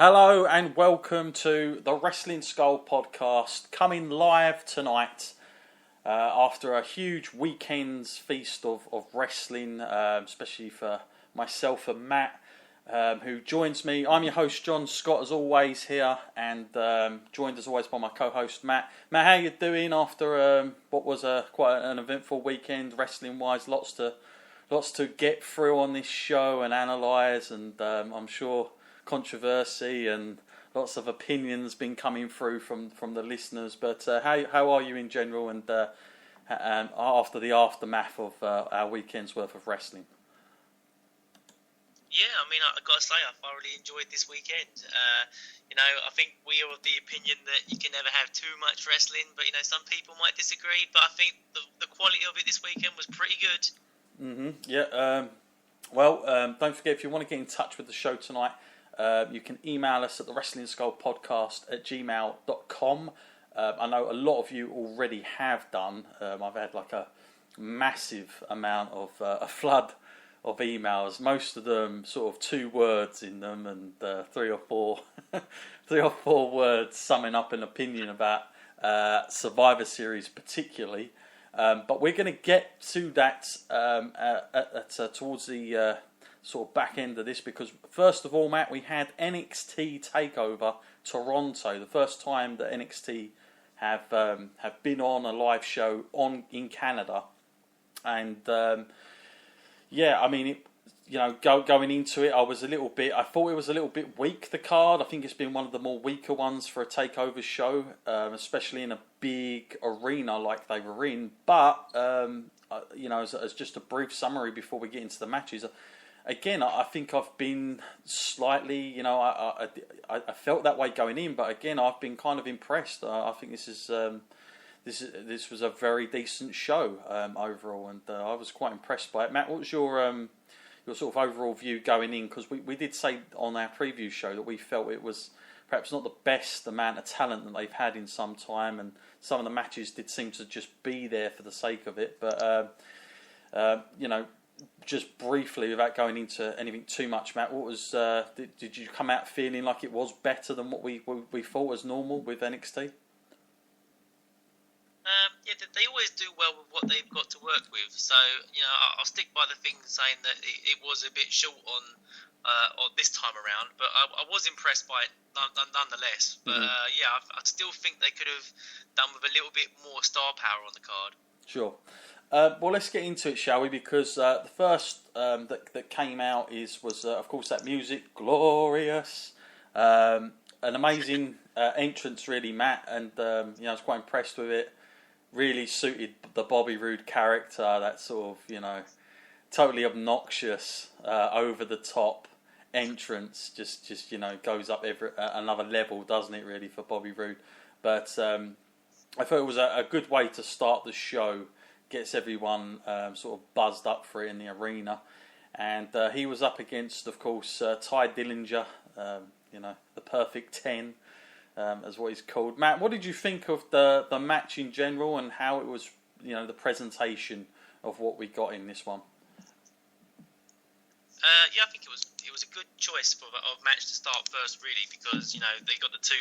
Hello and welcome to the Wrestling Skull podcast, coming live tonight after a huge weekend's feast of wrestling, especially for myself and Matt, who joins me. I'm your host John Scott, as always, here, and joined as always by my co-host Matt. Matt, how you doing after what was quite an eventful weekend wrestling-wise? Lots to get through on this show and analyse, and I'm sure controversy and lots of opinions been coming through from the listeners. But how are you in general, and after the aftermath of our weekend's worth of wrestling? Yeah, I mean, I've got to say, I thoroughly enjoyed this weekend. I think we are of the opinion that you can never have too much wrestling, but, some people might disagree. But I think the quality of it this weekend was pretty good. Yeah. Don't forget, if you want to get in touch with the show tonight, you can email us at the Wrestling Skull Podcast at gmail.com. I know a lot of you already have done. I've had like a massive amount of a flood of emails, most of them sort of 2 words in them, and 3 or 4 words summing up an opinion about Survivor Series particularly. But we're going to get to that towards the sort of back end of this, because first of all, Matt, we had NXT TakeOver Toronto, the first time that NXT have been on a live show in Canada, and going into it, I thought it was a little bit weak, the card. I think it's been one of the more weaker ones for a TakeOver show, especially in a big arena like they were in. But as just a brief summary before we get into the matches. Again, I think I've been slightly, I felt that way going in, but again, I've been kind of impressed. I think this was a very decent show overall, and I was quite impressed by it. Matt, what was your sort of overall view going in? Because we did say on our preview show that we felt it was perhaps not the best amount of talent that they've had in some time, and some of the matches did seem to just be there for the sake of it. But just briefly, without going into anything too much, Matt, what was did you come out feeling like it was better than what we thought was normal with NXT? They always do well with what they've got to work with. So, I'll stick by the thing saying that it was a bit short on this time around, but I was impressed by it nonetheless. But I still think they could have done with a little bit more star power on the card. Sure. Well, let's get into it, shall we? Because the first that came out was of course that music, glorious, an amazing entrance, really, Matt, and I was quite impressed with it. Really suited the Bobby Roode character, that sort of totally obnoxious, over the top entrance. Just goes up another level, doesn't it? Really, for Bobby Roode, but I thought it was a good way to start the show. Gets everyone sort of buzzed up for it in the arena, and he was up against, of course, Ty Dillinger, the Perfect 10, as what he's called. Matt, what did you think of the match in general, and how it was, the presentation of what we got in this one? I think it was a good choice of match to start first, really, because they got the 2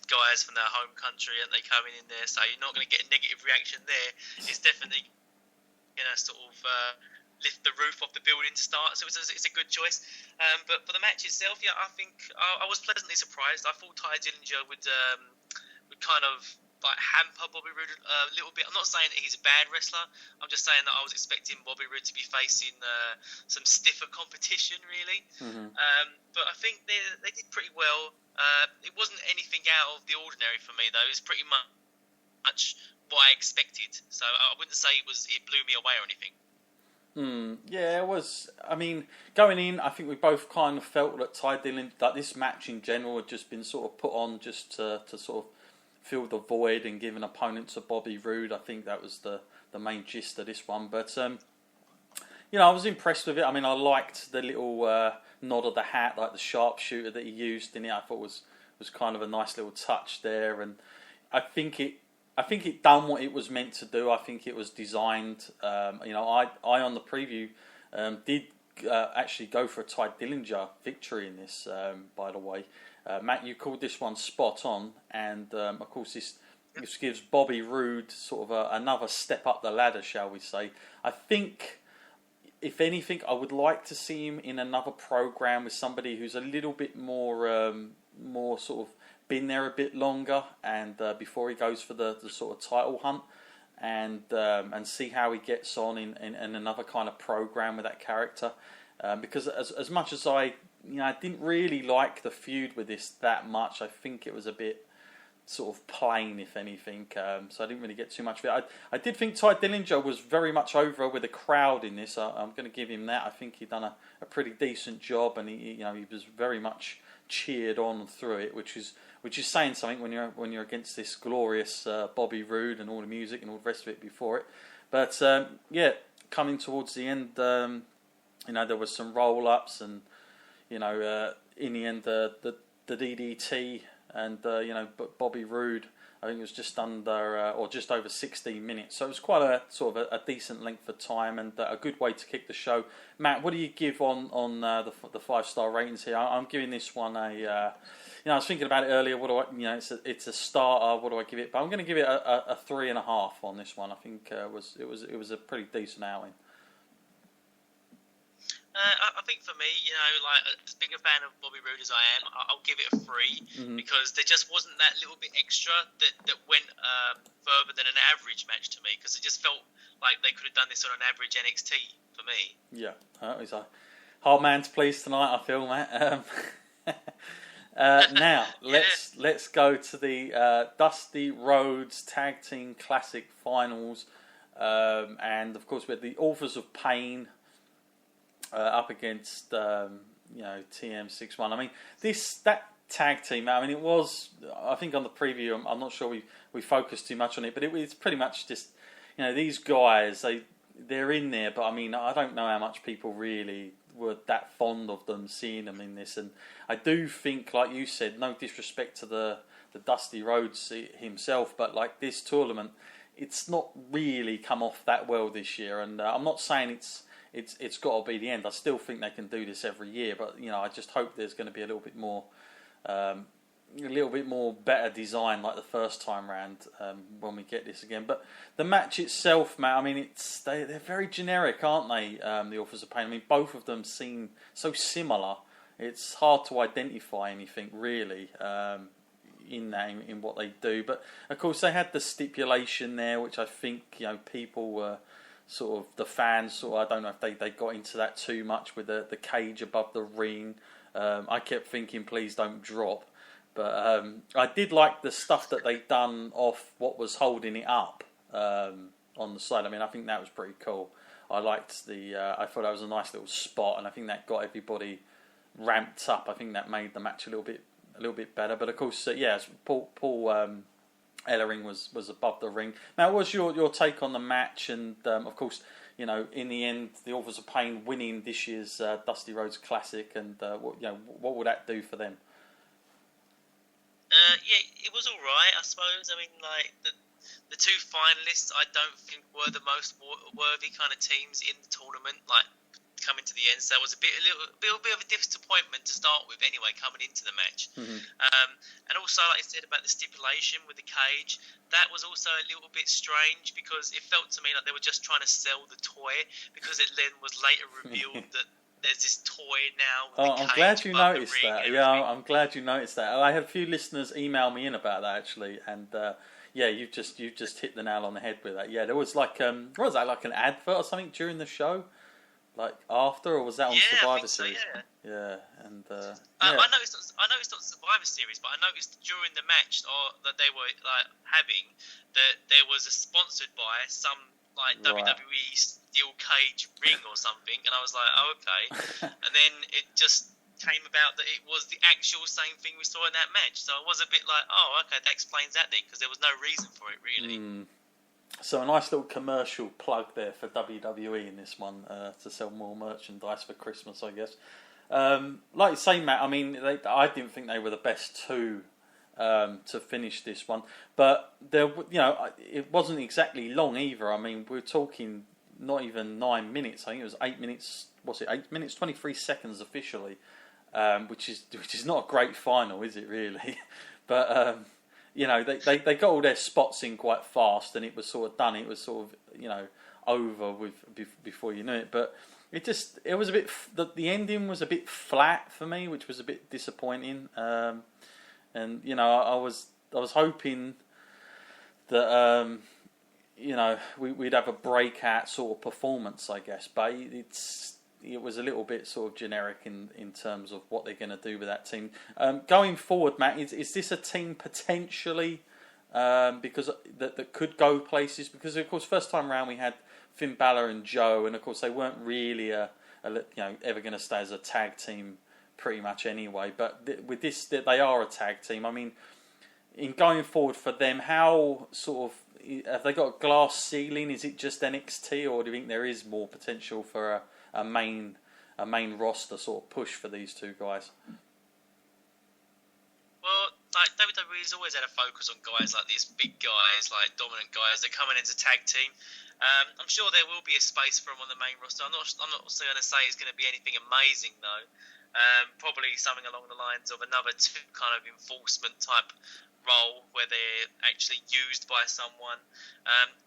guys from their home country and they come in there, so you're not going to get a negative reaction there. It's definitely sort of lift the roof off the building to start, so it's a good choice. But for the match itself, I think I was pleasantly surprised. I thought Ty Dillinger would kind of like hamper Bobby Roode a little bit. I'm not saying that he's a bad wrestler. I'm just saying that I was expecting Bobby Roode to be facing some stiffer competition, really. Mm-hmm. But I think they did pretty well. It wasn't anything out of the ordinary for me, though. It was pretty much what I expected. So I wouldn't say it blew me away or anything. Yeah, it was. I mean, going in, I think we both kind of felt that Ty Dillinger, that this match in general had just been sort of put on just to sort of fill the void and give an opponent to Bobby Roode. I think that was the main gist of this one. But I was impressed with it. I mean, I liked the little nod of the hat, like the sharpshooter that he used in it. I thought was kind of a nice little touch there, and I think it done what it was meant to do. I think it was designed. I on the preview did actually go for a Ty Dillinger victory in this, by the way. Matt, you called this one spot on, and of course this gives Bobby Roode sort of another step up the ladder, shall we say. I think, if anything, I would like to see him in another program with somebody who's a little bit more sort of been there a bit longer, and before he goes for the sort of title hunt, and see how he gets on in another kind of program with that character. Because as much as I didn't really like the feud with this that much, I think it was a bit sort of plain, if anything. So I didn't really get too much of it. I did think Ty Dillinger was very much over with the crowd in this. I'm going to give him that. I think he'd done a pretty decent job, and he was very much cheered on through it, which is saying something when you're against this glorious Bobby Roode and all the music and all the rest of it before it. But coming towards the end, there was some roll ups, and in the end the DDT, and Bobby Roode, I think it was just under or just over 16 minutes, so it was quite a sort of a decent length of time, and a good way to kick the show. Matt, what do you give on the 5-star ratings here? I'm giving this one a I was thinking about it earlier. What do I it's a starter. What do I give it? But I'm going to give it a 3.5 on this one. I think it was a pretty decent outing. I think for me, as big a fan of Bobby Roode as I am, I'll give it a 3, because there just wasn't that little bit extra that went further than an average match to me, because it just felt like they could have done this on an average NXT for me. Yeah, it was a hard man to please tonight, I feel, Matt. Now let's go to the Dusty Rhodes Tag Team Classic Finals, and of course we had the Authors of Pain up against TM61. I mean, that tag team, I mean, it was, I think on the preview, I'm not sure we focused too much on it, but it's pretty much just, these guys, they're in there, but I mean, I don't know how much people really were that fond of them, seeing them in this. And I do think, like you said, no disrespect to the Dusty Rhodes himself, but like this tournament, it's not really come off that well this year. And I'm not saying it's got to be the end. I still think they can do this every year, but I just hope there's going to be a little bit more better design like the first time round when we get this again. But the match itself, Matt, I mean, they're very generic, aren't they? The Authors of Pain. I mean, both of them seem so similar. It's hard to identify anything really in what they do. But of course, they had the stipulation there, which I think people were. Sort of the fans, I don't know if they got into that too much with the cage above the ring. I kept thinking, please don't drop. But I did like the stuff that they'd done off what was holding it up on the side. I mean, I think that was pretty cool. I liked I thought that was a nice little spot, and I think that got everybody ramped up. I think that made the match a little bit better. But of course, Paul Ellering was above the ring. Now, what was your take on the match? And of course, in the end, the Authors of Pain winning this year's Dusty Rhodes Classic, and what would that do for them? It was all right, I suppose. I mean, like the two finalists, I don't think were the most worthy kind of teams in the tournament. Like coming to the end, so that was a little bit of a disappointment to start with. Anyway, coming into the match, and also like I said about the stipulation with the cage, that was also a little bit strange, because it felt to me like they were just trying to sell the toy, because it then was later revealed that there's this toy now with the cage. I'm glad you noticed that. Yeah, I'm glad you noticed that. I had a few listeners email me in about that actually, and you've just hit the nail on the head with that. Yeah, there was like what was that, like an advert or something during the show? Like after, or was that on Survivor Series? So, yeah, and I noticed on Survivor Series, but I noticed during the match that they were like having that there was a sponsored by some like WWE steel cage ring or something, and I was like, oh, okay. And then it just came about that it was the actual same thing we saw in that match. So I was a bit like, oh, okay, that explains that then, because there was no reason for it really. So a nice little commercial plug there for WWE in this one, to sell more merchandise for Christmas, I guess. Like you say, Matt, I mean, I didn't think they were the best two to finish this one, but it wasn't exactly long either. I mean, we're talking not even 9 minutes. I think it was 8 minutes what's it, 8 minutes 23 seconds officially, which is not a great final, is it really? But you know, they got all their spots in quite fast, and it was sort of done. It was sort of, you know, over with before you knew it. But it was a bit, the ending was a bit flat for me, which was a bit disappointing. And you know, I was hoping that you know, we'd have a breakout sort of performance, I guess. But it was a little bit sort of generic in terms of what they're going to do with that team. Going forward, Matt, is this a team potentially because that could go places? Because of course, first time round we had Finn Balor and Joe, and of course they weren't really you know, ever going to stay as a tag team pretty much anyway. But with this, they are a tag team. I mean, in going forward for them, how sort of have they got a glass ceiling? Is it just NXT, or do you think there is more potential for a main roster sort of push for these two guys? Well, like WWE's always had a focus on guys like these, big guys, like dominant guys that come in as a tag team. I'm sure there will be a space for them on the main roster. I'm not going to say it's going to be anything amazing though. Probably something along the lines of another kind of enforcement type role where they're actually used by someone.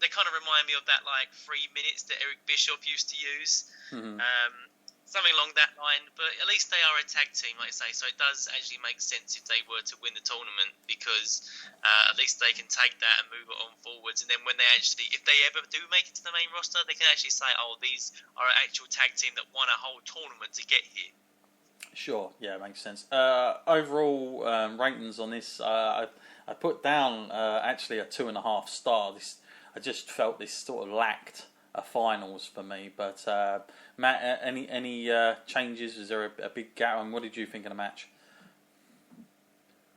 They kind of remind me of that like 3 minutes that Eric Bischoff used to use. Mm-hmm. Something along that line, but at least they are a tag team, like I say, so it does actually make sense if they were to win the tournament, because at least they can take that and move it on forwards, and then when they actually, if they ever do make it to the main roster, they can actually say, oh, these are an actual tag team that won a whole tournament to get here. Sure, yeah, makes sense. Overall ratings on this, I put down actually a 2.5 star. I just felt this sort of lacked a finals for me. But Matt, any changes? Is there a big gap? And what did you think of the match?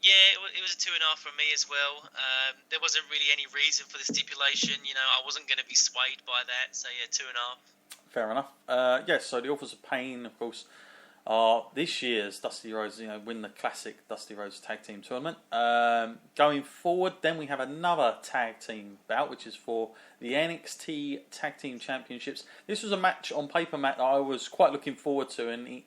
Yeah, it was a 2.5 from me as well. There wasn't really any reason for the stipulation. You know, I wasn't going to be swayed by that. So yeah, 2.5. Fair enough. Yes. So the Authors of Pain, of course, this year's Dusty Rhodes, you know, win the classic Dusty Rhodes Tag Team Tournament. Going forward, then we have another tag team bout, which is for the NXT Tag Team Championships. This was a match on paper, Matt, that I was quite looking forward to, and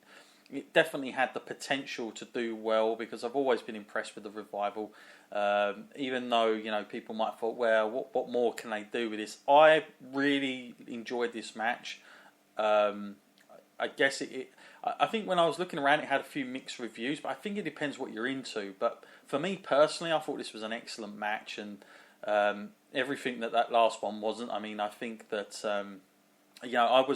it definitely had the potential to do well, because I've always been impressed with the Revival. Even though, you know, people might have thought, well, what more can they do with this? I really enjoyed this match. I guess I think when I was looking around, it had a few mixed reviews, but I think it depends what you're into. But for me personally, I thought this was an excellent match, and everything that last one wasn't. I mean, I think that you know,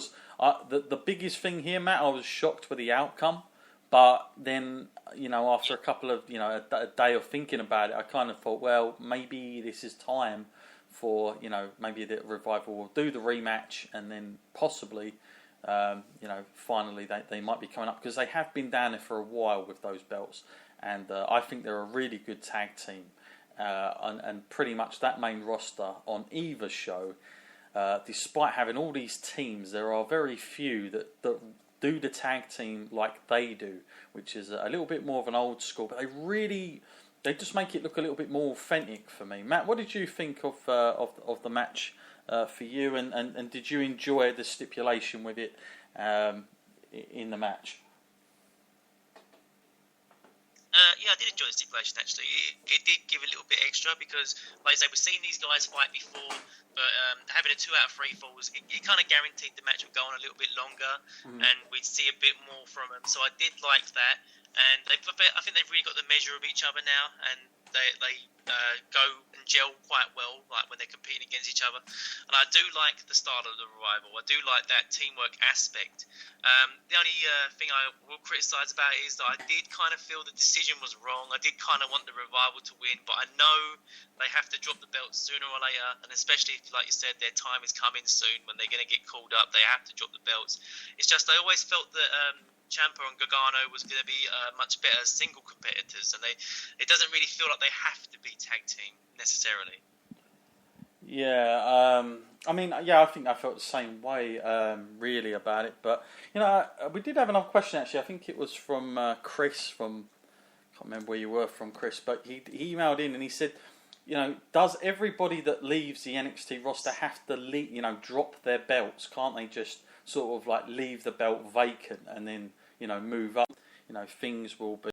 the biggest thing here, Matt, I was shocked with the outcome, but then, you know, after a couple of, you know, a day of thinking about it, I kind of thought, well, maybe this is time for, you know, maybe the Revival will do the rematch, and then possibly. You know, finally they might be coming up, because they have been down there for a while with those belts, and I think they're a really good tag team, and pretty much that main roster on either show, despite having all these teams, there are very few that do the tag team like they do, which is a little bit more of an old school, but they just make it look a little bit more authentic for me. Matt, what did you think of the match? For you, and did you enjoy the stipulation with it in the match? Yeah, I did enjoy the stipulation actually. It did give a little bit extra, because, like I say, we've seen these guys fight before, but having a 2 out of 3 falls, it kind of guaranteed the match would go on a little bit longer, and we'd see a bit more from them. So I did like that, and I think they've really got the measure of each other now, and they go and gel quite well, like when they're competing against each other. And I do like the style of the Revival. I do like that teamwork aspect. The only thing I will criticise about it is that I did kind of feel the decision was wrong. I did kind of want the Revival to win, but I know they have to drop the belts sooner or later, and especially if, like you said, their time is coming soon when they're going to get called up, they have to drop the belts. It's just I always felt that Ciampa and Gargano was going to be much better single competitors, and it doesn't really feel like they have to be tag team necessarily. Yeah, I mean, yeah, I think I felt the same way really about it. But you know, we did have another question actually. I think it was from Chris from, I can't remember where you were from, Chris, but he emailed in and he said, you know, does everybody that leaves the NXT roster have to drop their belts? Can't they just sort of like leave the belt vacant and then, you know, move up, you know, things will be